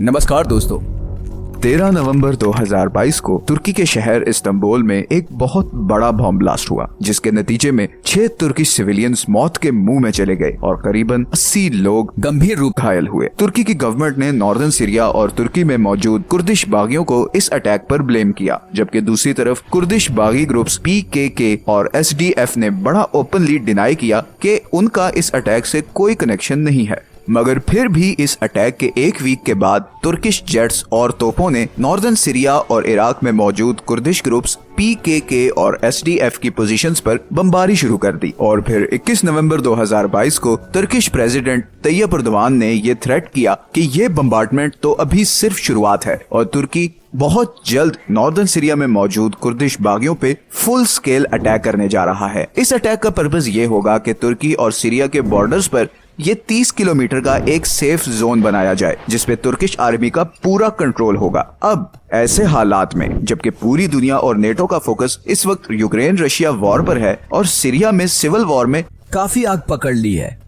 नमस्कार दोस्तों। 13 नवंबर 2022 को तुर्की के शहर इस्तांबुल में एक बहुत बड़ा बॉम्ब ब्लास्ट हुआ, जिसके नतीजे में 6 तुर्की सिविलियंस मौत के मुंह में चले गए और करीबन 80 लोग गंभीर रूप घायल हुए। तुर्की की गवर्नमेंट ने नॉर्दर्न सीरिया और तुर्की में मौजूद कुर्दिश बागियों को इस अटैक पर ब्लेम किया, जबकि दूसरी तरफ कुर्दिश बागी ग्रुप्स PKK और SDF ने बड़ा ओपनली डिनाई किया कि उनका इस अटैक से कोई कनेक्शन नहीं है। मगर फिर भी इस अटैक के एक वीक के बाद तुर्किश जेट्स और तोपों ने नॉर्दर्न सीरिया और इराक में मौजूद कुर्दिश ग्रुप्स PKK और SDF की पोजीशंस पर बमबारी शुरू कर दी। और फिर 21 नवंबर 2022 को तुर्किश प्रेसिडेंट तैयब एर्दोगान ने ये थ्रेट किया कि ये बम्बार्डमेंट तो अभी सिर्फ शुरुआत है और तुर्की बहुत जल्द नॉर्दर्न सीरिया में मौजूद कुर्दिश बागियों पे फुल स्केल अटैक करने जा रहा है। इस अटैक का पर्पस ये होगा कि तुर्की और सीरिया के बॉर्डर्स पर ये 30 किलोमीटर का एक सेफ जोन बनाया जाए, जिसपे तुर्किश आर्मी का पूरा कंट्रोल होगा। अब ऐसे हालात में जबकि पूरी दुनिया और नेटो का फोकस इस वक्त यूक्रेन रशिया वॉर पर है और सीरिया में सिविल वॉर में काफी आग पकड़ ली है,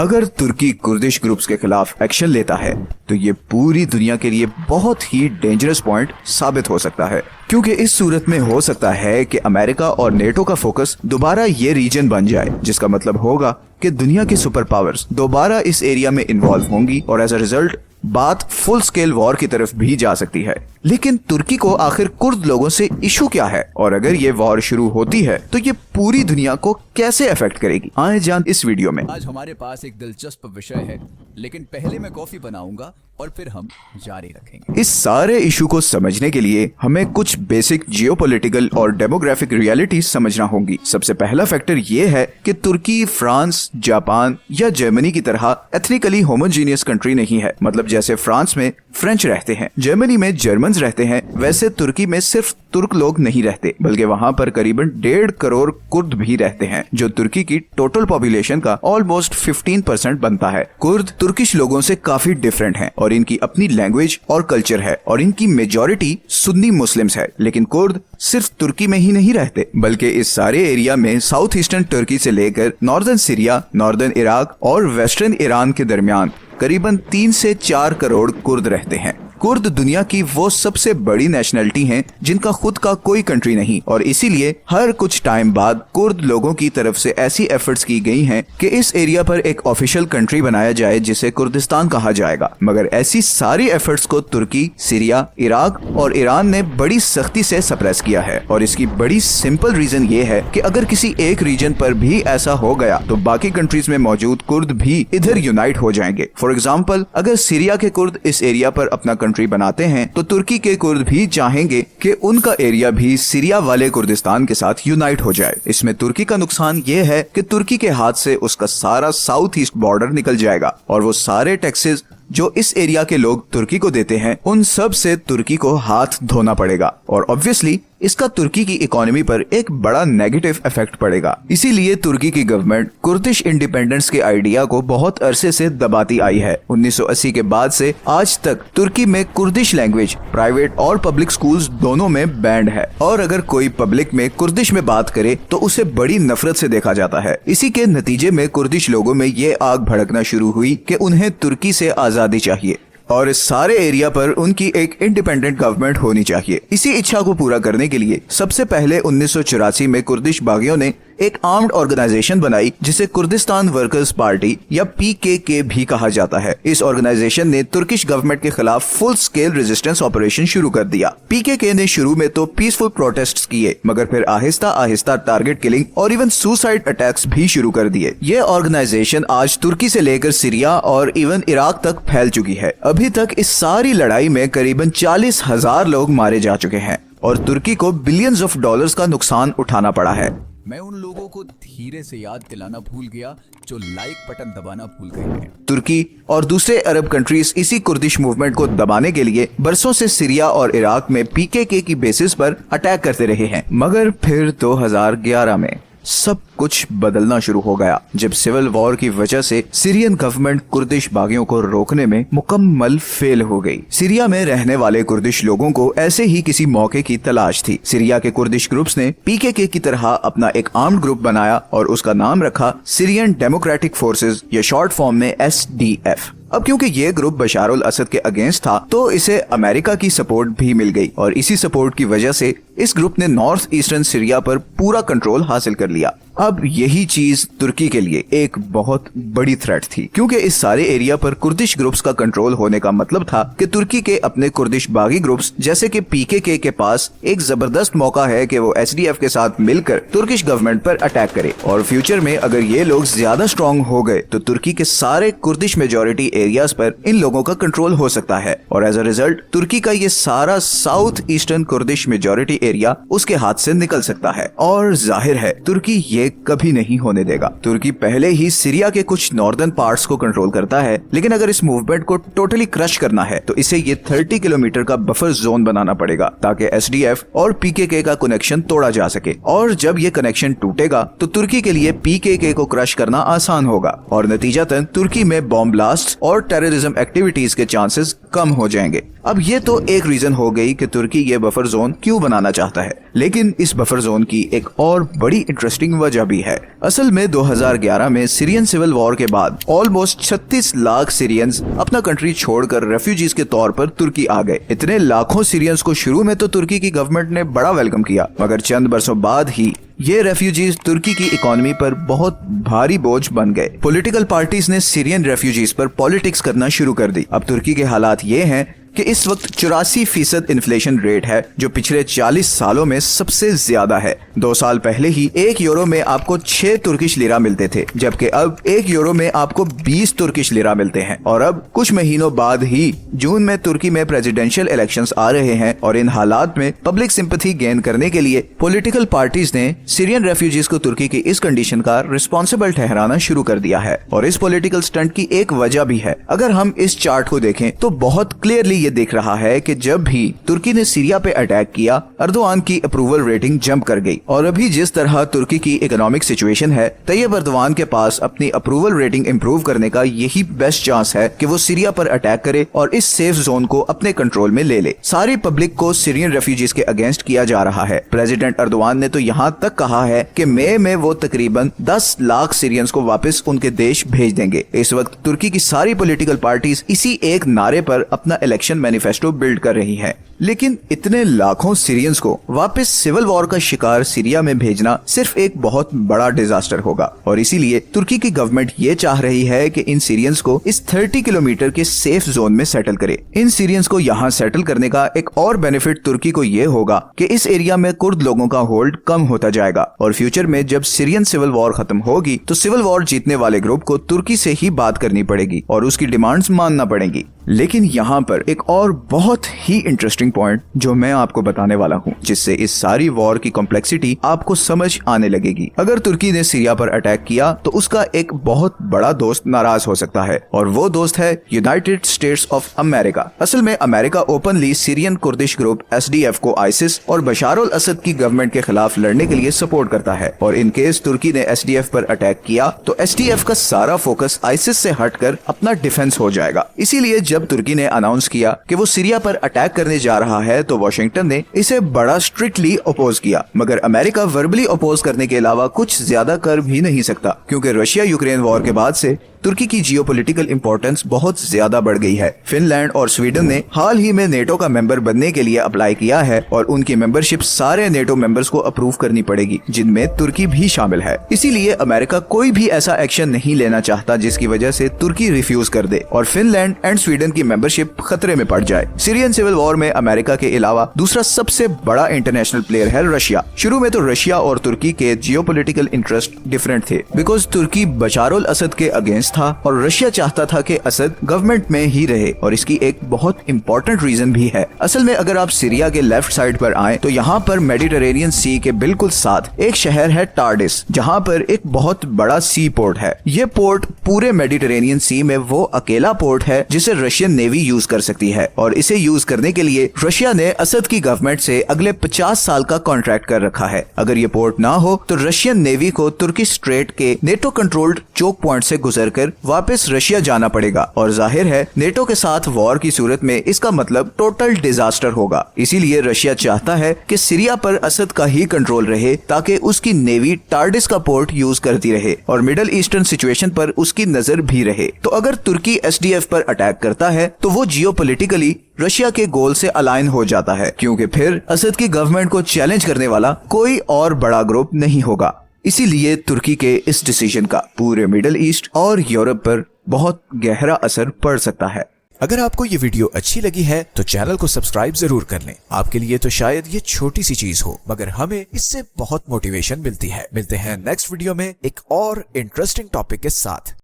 अगर तुर्की कुर्दिश ग्रुप्स के खिलाफ एक्शन लेता है तो ये पूरी दुनिया के लिए बहुत ही डेंजरस पॉइंट साबित हो सकता है, क्योंकि इस सूरत में हो सकता है कि अमेरिका और नेटो का फोकस दोबारा ये रीजन बन जाए, जिसका मतलब होगा कि दुनिया की सुपर पावर्स दोबारा इस एरिया में इन्वॉल्व होंगी और एज अ रिजल्ट बात फुल स्केल वॉर की तरफ भी जा सकती है। लेकिन तुर्की को आखिर कुर्द लोगों से इशू क्या है, और अगर ये वॉर शुरू होती है तो ये पूरी दुनिया को कैसे अफेक्ट करेगी, आए जान इस वीडियो में। आज हमारे पास एक दिलचस्प विषय है, लेकिन पहले मैं कॉफी बनाऊंगा और फिर हम जारी रखेंगे। इस सारे इशू को समझने के लिए हमें कुछ बेसिक जियोपॉलिटिकल और डेमोग्राफिक रियलिटीज समझना होंगी। सबसे पहला फैक्टर ये है कि तुर्की फ्रांस, जापान या जर्मनी की तरह एथनिकली होमोजीनियस कंट्री नहीं है। मतलब जैसे फ्रांस में फ्रेंच रहते हैं, जर्मनी में जर्मन्स रहते हैं, वैसे तुर्की में सिर्फ तुर्क लोग नहीं रहते, बल्कि वहाँ पर करीबन 1.5 करोड़ कुर्द भी रहते हैं, जो तुर्की की टोटल पॉपुलेशन का ऑलमोस्ट 15% बनता है। कुर्द तुर्किश लोगों से काफी डिफरेंट हैं और इनकी अपनी लैंग्वेज और कल्चर है और इनकी मेजॉरिटी सुन्नी मुस्लिम्स है। लेकिन कुर्द सिर्फ तुर्की में ही नहीं रहते, बल्कि इस सारे एरिया में साउथ ईस्टर्न तुर्की से लेकर नॉर्दर्न सीरिया, नॉर्दर्न इराक और वेस्टर्न ईरान के दरमियान करीबन 3 से 4 करोड़ कुर्द रहते हैं। कुर्द दुनिया की वो सबसे बड़ी नेशनलिटी हैं जिनका खुद का कोई कंट्री नहीं, और इसीलिए हर कुछ टाइम बाद कुर्द लोगों की तरफ से ऐसी एफर्ट्स की गई हैं कि इस एरिया पर एक ऑफिशियल कंट्री बनाया जाए जिसे कुर्दिस्तान कहा जाएगा। मगर ऐसी सारी एफर्ट्स को तुर्की, सीरिया, इराक और ईरान ने बड़ी सख्ती से सप्रेस किया है, और इसकी बड़ी सिंपल रीजन ये है कि अगर किसी एक रीजन पर भी ऐसा हो गया तो बाकी कंट्रीज में मौजूद कुर्द भी इधर यूनाइट हो जाएंगे। फॉर एग्जाम्पल, अगर सीरिया के कुर्द इस एरिया पर अपना कंट्री बनाते हैं तो तुर्की के कुर्द भी चाहेंगे कि उनका एरिया भी सीरिया वाले कुर्दिस्तान के साथ यूनाइट हो जाए। इसमें तुर्की का नुकसान ये है कि तुर्की के हाथ से उसका सारा साउथ ईस्ट बॉर्डर निकल जाएगा और वो सारे टैक्सेस जो इस एरिया के लोग तुर्की को देते हैं उन सब से तुर्की को हाथ धोना पड़ेगा, और ऑब्वियसली इसका तुर्की की इकोनॉमी पर एक बड़ा नेगेटिव इफेक्ट पड़ेगा। इसीलिए तुर्की की गवर्नमेंट कुर्दिश इंडिपेंडेंस के आइडिया को बहुत अरसे से दबाती आई है। 1980 के बाद से आज तक तुर्की में कुर्दिश लैंग्वेज प्राइवेट और पब्लिक स्कूल्स दोनों में बैंड है, और अगर कोई पब्लिक में कुर्दिश में बात करे तो उसे बड़ी नफरत से देखा जाता है। इसी के नतीजे में कुर्दिश लोगों में ये आग भड़कना शुरू हुई कि उन्हें तुर्की से आजादी चाहिए और इस सारे एरिया पर उनकी एक इंडिपेंडेंट गवर्नमेंट होनी चाहिए। इसी इच्छा को पूरा करने के लिए सबसे पहले 1984 में कुर्दिश बागियों ने एक आर्म्ड ऑर्गेनाइजेशन बनाई जिसे कुर्दिस्तान वर्कर्स पार्टी या PKK भी कहा जाता है। इस ऑर्गेनाइजेशन ने तुर्किश गवर्नमेंट के खिलाफ फुल स्केल रेजिस्टेंस ऑपरेशन शुरू कर दिया। PKK ने शुरू में तो पीसफुल प्रोटेस्ट्स किए, मगर फिर आहिस्ता आहिस्ता टारगेट किलिंग और इवन सुसाइड अटैक्स भी शुरू कर दिए। ये ऑर्गेनाइजेशन आज तुर्की से लेकर सीरिया और इवन इराक तक फैल चुकी है। अभी तक इस सारी लड़ाई में करीबन 40,000 लोग मारे जा चुके हैं और तुर्की को बिलियंस ऑफ डॉलर्स का नुकसान उठाना पड़ा है। मैं उन लोगों को धीरे से याद दिलाना भूल गया जो लाइक बटन दबाना भूल गए हैं। तुर्की और दूसरे अरब कंट्रीज इसी कुर्दिश मूवमेंट को दबाने के लिए बरसों से सीरिया और इराक में PKK की बेसिस पर अटैक करते रहे हैं। मगर फिर 2011 में सब कुछ बदलना शुरू हो गया जब सिविल वॉर की वजह से सीरियन गवर्नमेंट कुर्दिश बागियों को रोकने में मुकम्मल फेल हो गई। सीरिया में रहने वाले कुर्दिश लोगों को ऐसे ही किसी मौके की तलाश थी। सीरिया के कुर्दिश ग्रुप्स ने PKK की तरह अपना एक आर्म्ड ग्रुप बनाया और उसका नाम रखा सीरियन डेमोक्रेटिक फोर्सेस या शॉर्ट फॉर्म में SDF। अब क्योंकि ये ग्रुप बशार उल असद के अगेंस्ट था तो इसे अमेरिका की सपोर्ट भी मिल गई और इसी सपोर्ट की वजह से इस ग्रुप ने नॉर्थ ईस्टर्न सीरिया पर पूरा कंट्रोल हासिल कर लिया। अब यही चीज तुर्की के लिए एक बहुत बड़ी थ्रेट थी, क्योंकि इस सारे एरिया पर कुर्दिश ग्रुप्स का कंट्रोल होने का मतलब था कि तुर्की के अपने कुर्दिश बागी ग्रुप्स जैसे कि पीकेके के पास एक जबरदस्त मौका है कि वो एसडीएफ के साथ मिलकर तुर्किश गवर्नमेंट पर अटैक करे और फ्यूचर में अगर ये लोग ज्यादा स्ट्रॉन्ग हो गए तो तुर्की के सारे कुर्दिश मेजोरिटी एरियाज पर इन लोगों का कंट्रोल हो सकता है और एज अ रिजल्ट तुर्की का ये सारा south eastern Kurdish majority area उसके हाथ से निकल सकता है। और जाहिर है तुर्की ये कभी नहीं होने देगा। तुर्की पहले ही सीरिया के कुछ नॉर्दर्न पार्ट्स को कंट्रोल करता है, लेकिन अगर इस मूवमेंट को टोटली क्रश करना है तो इसे ये 30 किलोमीटर का बफर जोन बनाना पड़ेगा ताकि एसडीएफ और पीकेके का कनेक्शन तोड़ा जा सके। और जब ये कनेक्शन टूटेगा तो तुर्की के लिए पीकेके को क्रश करना आसान होगा और नतीजतन तुर्की में बॉम्ब ब्लास्ट और टेररिज्म एक्टिविटीज के चांसेस कम हो जाएंगे। अब ये तो एक रीजन हो गई कि तुर्की ये बफर जोन क्यों बनाना चाहता है, लेकिन इस बफर जोन की एक और बड़ी इंटरेस्टिंग वजह भी है। असल में 2011 में सीरियन सिविल वॉर के बाद ऑलमोस्ट 36 लाख सीरियंस अपना कंट्री छोड़कर रेफ्यूजीज के तौर पर तुर्की आ गए। इतने लाखों सीरियंस को शुरू में तो तुर्की की गवर्नमेंट ने बड़ा वेलकम किया, मगर चंद बरसों बाद ही ये रेफ्यूजीज तुर्की की इकोनॉमी पर बहुत भारी बोझ बन गए। पॉलिटिकल पार्टीज ने सीरियन रेफ्यूजीज पर पॉलिटिक्स करना शुरू कर दी। अब तुर्की के हालात ये हैं कि इस वक्त 84% इन्फ्लेशन रेट है, जो पिछले 40 सालों में सबसे ज्यादा है। 2 साल पहले ही 1 यूरो में आपको 6 तुर्किश लिरा मिलते थे, जबकि अब 1 यूरो में आपको 20 तुर्किश लिरा मिलते हैं। और अब कुछ महीनों बाद ही जून में तुर्की में प्रेसिडेंशियल इलेक्शंस आ रहे हैं और इन हालात में पब्लिक सिंपैथी गेन करने के लिए पॉलिटिकल पार्टीज ने सीरियन रेफ्यूजीज को तुर्की की इस कंडीशन का रिस्पॉन्सिबल ठहराना शुरू कर दिया है। और इस पॉलिटिकल स्टंट की एक वजह भी है। अगर हम इस चार्ट को देखें तो बहुत क्लियरली ये दिख रहा है कि जब भी तुर्की ने सीरिया पे अटैक किया, अर्दोआन की अप्रूवल रेटिंग जंप कर गई। और अभी जिस तरह तुर्की की इकोनॉमिक सिचुएशन है, तैयब अर्दोआन के पास अपनी अप्रूवल रेटिंग इंप्रूव करने का यही बेस्ट चांस है कि वो सीरिया पर अटैक करे और इस सेफ जोन को अपने कंट्रोल में ले ले। सारी पब्लिक को सीरियन रेफ्यूजीज के अगेंस्ट किया जा रहा है। प्रेसिडेंट अर्दोआन ने तो यहाँ तक कहा है कि मई में वो तकरीबन 10 लाख सीरियंस को वापस उनके देश भेज देंगे। इस वक्त तुर्की की सारी पॉलिटिकल पार्टीज इसी एक नारे पर अपना इलेक्शन मैनिफेस्टो बिल्ड कर रही है। लेकिन इतने लाखों सीरियंस को वापस सिविल वॉर का शिकार सीरिया में भेजना सिर्फ एक बहुत बड़ा डिजास्टर होगा और इसीलिए तुर्की की गवर्नमेंट ये चाह रही है कि इन सीरियंस को इस 30 किलोमीटर के सेफ जोन में सेटल करे। इन सीरियंस को यहाँ सेटल करने का एक और बेनिफिट तुर्की को ये होगा कि इस एरिया में कुर्द लोगों का होल्ड कम होता जाएगा और फ्यूचर में जब सीरियन सिविल वॉर खत्म होगी तो सिविल वॉर जीतने वाले ग्रुप को तुर्की से ही बात करनी पड़ेगी और उसकी डिमांड्स मानना पड़ेंगी। लेकिन यहाँ पर एक और बहुत ही इंटरेस्टिंग पॉइंट जो मैं आपको बताने वाला हूँ, जिससे इस सारी वॉर की कॉम्प्लेक्सिटी आपको समझ आने लगेगी। अगर तुर्की ने सीरिया पर अटैक किया तो उसका एक बहुत बड़ा दोस्त नाराज हो सकता है और वो दोस्त है यूनाइटेड स्टेट्स ऑफ अमेरिका। असल में America openly Syrian Kurdish group SDF को आईसिस और बशार उल असद की गवर्नमेंट के खिलाफ लड़ने के लिए सपोर्ट करता है और इन केस तुर्की ने एसडीएफ पर अटैक किया तो एसडीएफ का सारा फोकस आईसिस से हटकर अपना डिफेंस हो जाएगा। इसीलिए जब तुर्की ने अनाउंस किया कि वो सीरिया पर अटैक करने जा रहा है तो वॉशिंगटन ने इसे बड़ा स्ट्रिक्टली अपोज किया, मगर अमेरिका वर्बली अपोज करने के अलावा कुछ ज्यादा कर भी नहीं सकता, क्योंकि रशिया यूक्रेन वॉर के बाद से तुर्की की जियोपॉलिटिकल इंपॉर्टेंस बहुत ज्यादा बढ़ गई है। फिनलैंड और स्वीडन ने हाल ही में नेटो का मेंबर बनने के लिए अप्लाई किया है और उनकी मेंबरशिप सारे नेटो मेंबर्स को अप्रूव करनी पड़ेगी, जिनमें तुर्की भी शामिल है। इसीलिए अमेरिका कोई भी ऐसा एक्शन नहीं लेना चाहता जिसकी वजह से तुर्की रिफ्यूज कर दे और फिनलैंड एंड स्वीडन की मेंबरशिप खतरे में पड़ जाए। सीरियन सिविल वॉर में अमेरिका के अलावा दूसरा सबसे बड़ा इंटरनेशनल प्लेयर है रशिया। शुरू में तो रशिया और तुर्की के जियोपॉलिटिकल इंटरेस्ट डिफरेंट थे, बिकॉज तुर्की बशार उल असद के अगेंस्ट था और रशिया चाहता था कि असद गवर्नमेंट में ही रहे। और इसकी एक बहुत इंपॉर्टेंट रीजन भी है। असल में अगर आप सीरिया के लेफ्ट साइड पर आए तो यहाँ पर मेडिटरेनियन सी के बिल्कुल साथ एक शहर है टार्डिस, जहाँ पर एक बहुत बड़ा सी पोर्ट है। ये पोर्ट पूरे मेडिटरेनियन सी में वो अकेला पोर्ट है जिसे रशियन नेवी यूज कर सकती है और इसे यूज करने के लिए रशिया ने असद की गवर्नमेंट से अगले 50 साल का कॉन्ट्रैक्ट कर रखा है। अगर ये पोर्ट ना हो तो रशियन नेवी को तुर्की स्ट्रेट के नेटो कंट्रोल्ड चोक पॉइंट से गुजरकर वापस रशिया जाना पड़ेगा और जाहिर है नेटो के साथ वॉर की सूरत में इसका मतलब टोटल डिजास्टर होगा। इसीलिए रशिया चाहता है कि सीरिया पर असद का ही कंट्रोल रहे ताकि उसकी नेवी टार्डिस का पोर्ट यूज करती रहे और मिडल ईस्टर्न सिचुएशन पर उसकी नजर भी रहे। तो अगर तुर्की एसडीएफ पर अटैक करता है तो वो जियोपॉलिटिकली रशिया के गोल से अलाइन हो जाता है, क्योंकि फिर असद की गवर्नमेंट को चैलेंज करने वाला कोई और बड़ा ग्रुप नहीं होगा। इसीलिए तुर्की के इस डिसीजन का पूरे मिडल ईस्ट और यूरोप पर बहुत गहरा असर पड़ सकता है। अगर आपको ये वीडियो अच्छी लगी है तो चैनल को सब्सक्राइब जरूर कर लें। आपके लिए तो शायद ये छोटी सी चीज हो, मगर हमें इससे बहुत मोटिवेशन मिलती है। मिलते हैं नेक्स्ट वीडियो में एक और इंटरेस्टिंग टॉपिक के साथ।